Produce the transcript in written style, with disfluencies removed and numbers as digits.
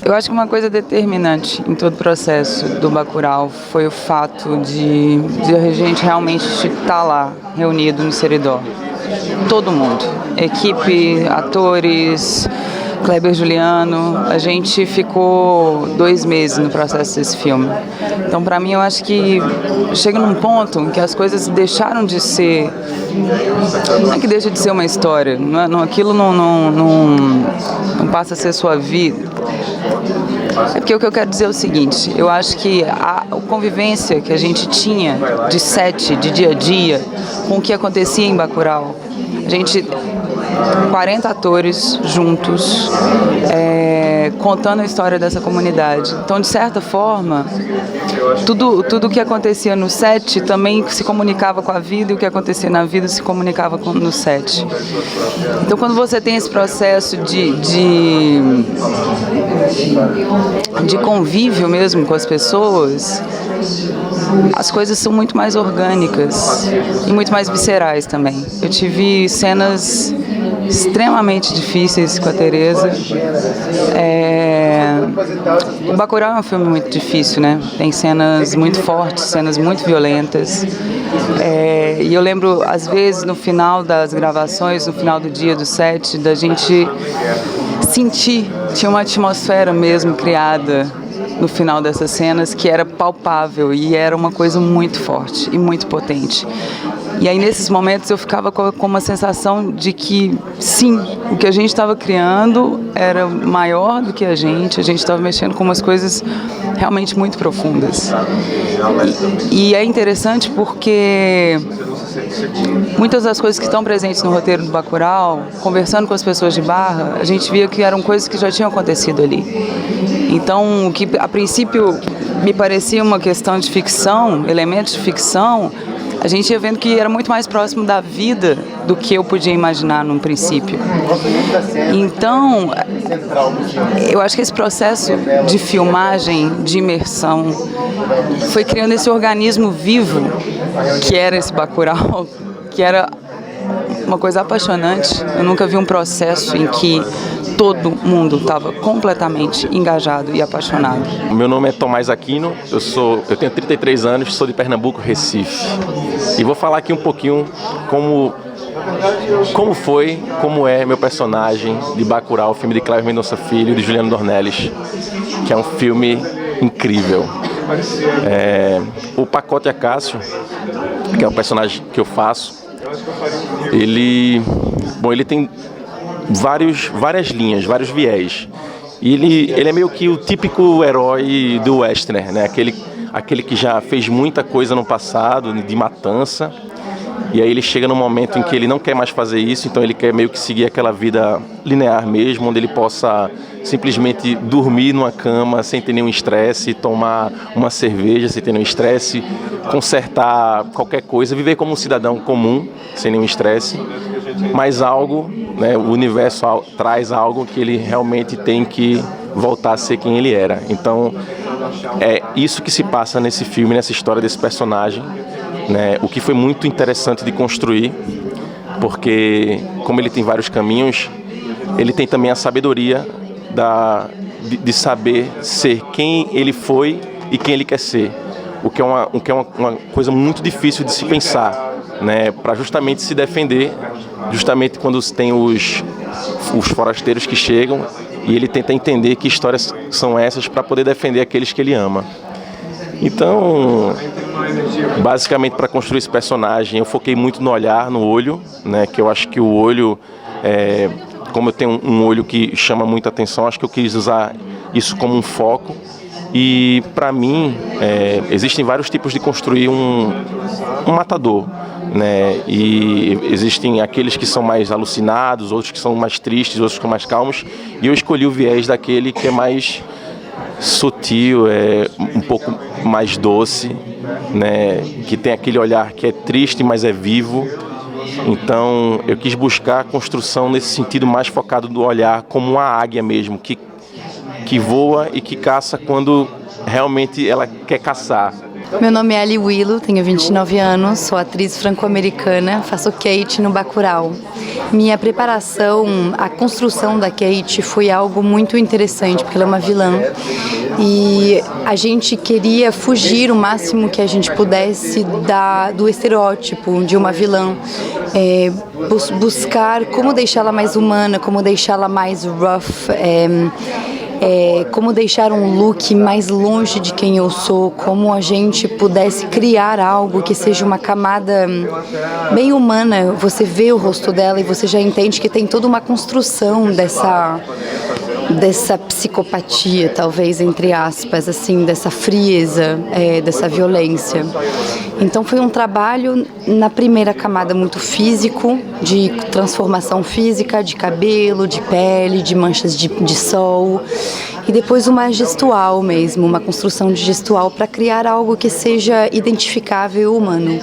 Eu acho que uma coisa determinante em todo o processo do Bacurau foi o fato de a gente realmente estar lá, reunido no Seridó. Todo mundo, equipe, atores, Kleber Juliano, a gente ficou 2 meses no processo desse filme. Então, para mim, eu acho que chega num ponto em que as coisas deixaram de ser... Não é que deixa de ser uma história, aquilo não passa a ser sua vida. É porque o que eu quero dizer é o seguinte, eu acho que a convivência que a gente tinha de set, de dia a dia, com o que acontecia em Bacurau, a gente... 40 atores juntos, contando a história dessa comunidade. Então, de certa forma, tudo que acontecia no set também se comunicava com a vida, e o que acontecia na vida se comunicava no set. Então, quando você tem esse processo de convívio mesmo com as pessoas, as coisas são muito mais orgânicas e muito mais viscerais também. Eu tive cenas extremamente difíceis com a Tereza. O Bacurau é um filme muito difícil, né? Tem cenas muito fortes, cenas muito violentas. E eu lembro, às vezes, no final das gravações, no final do dia do set, da gente sentir, tinha uma atmosfera mesmo criada no final dessas cenas que era palpável e era uma coisa muito forte e muito potente. E aí, nesses momentos, eu ficava com uma sensação de que, sim, o que a gente estava criando era maior do que a gente estava mexendo com umas coisas realmente muito profundas. E é interessante porque muitas das coisas que estão presentes no roteiro do Bacurau, conversando com as pessoas de Barra, a gente via que eram coisas que já tinham acontecido ali. Então, o que a princípio me parecia uma questão de ficção, elementos de ficção, a gente ia vendo que era muito mais próximo da vida do que eu podia imaginar num princípio. Então, eu acho que esse processo de filmagem, de imersão, foi criando esse organismo vivo que era esse Bacurau, que era uma coisa apaixonante. Eu nunca vi um processo em que todo mundo estava completamente engajado e apaixonado. Meu nome é Tomás Aquino, eu tenho 33 anos, sou de Pernambuco, Recife. E vou falar aqui um pouquinho como é meu personagem de Bacurau, o filme de Cléber Mendonça Filho e de Juliano Dornelles, que é um filme incrível. O Pacote Acácio, que é o personagem que eu faço, ele tem várias linhas, vários viés. E ele é meio que o típico herói do western, né? Aquele que já fez muita coisa no passado, de matança, e aí ele chega num momento em que ele não quer mais fazer isso, então ele quer meio que seguir aquela vida linear mesmo, onde ele possa simplesmente dormir numa cama sem ter nenhum estresse, tomar uma cerveja sem ter nenhum estresse, consertar qualquer coisa, viver como um cidadão comum, sem nenhum estresse. Mas algo, né, o universo traz algo que ele realmente tem que voltar a ser quem ele era. Então, é isso que se passa nesse filme, nessa história desse personagem, né, o que foi muito interessante de construir, porque como ele tem vários caminhos, ele tem também a sabedoria de saber ser quem ele foi e quem ele quer ser, o que é uma coisa muito difícil de se pensar, né, para justamente se defender, justamente quando tem os forasteiros que chegam, e ele tenta entender que histórias são essas para poder defender aqueles que ele ama. Então, basicamente, para construir esse personagem, eu foquei muito no olhar, no olho, né, que eu acho que o olho, como eu tenho um olho que chama muita atenção, acho que eu quis usar isso como um foco. E, para mim, existem vários tipos de construir um matador, né? E existem aqueles que são mais alucinados, outros que são mais tristes, outros que são mais calmos. E eu escolhi o viés daquele que é mais sutil, um pouco mais doce, né? Que tem aquele olhar que é triste, mas é vivo. Então, eu quis buscar a construção nesse sentido mais focado do olhar, como uma águia mesmo, que voa e que caça quando realmente ela quer caçar. Meu nome é Ali Willow, tenho 29 anos, sou atriz franco-americana, faço Kate no Bacurau. Minha preparação, a construção da Kate foi algo muito interessante, porque ela é uma vilã e a gente queria fugir o máximo que a gente pudesse do estereótipo de uma vilã, buscar como deixá-la mais humana, como deixá-la mais rough, como deixar um look mais longe de quem eu sou, como a gente pudesse criar algo que seja uma camada bem humana. Você vê o rosto dela e você já entende que tem toda uma construção dessa psicopatia, talvez, entre aspas, assim, dessa frieza, dessa violência. Então foi um trabalho, na primeira camada, muito físico, de transformação física, de cabelo, de pele, de manchas de sol, e depois uma gestual mesmo, uma construção de gestual para criar algo que seja identificável e humano.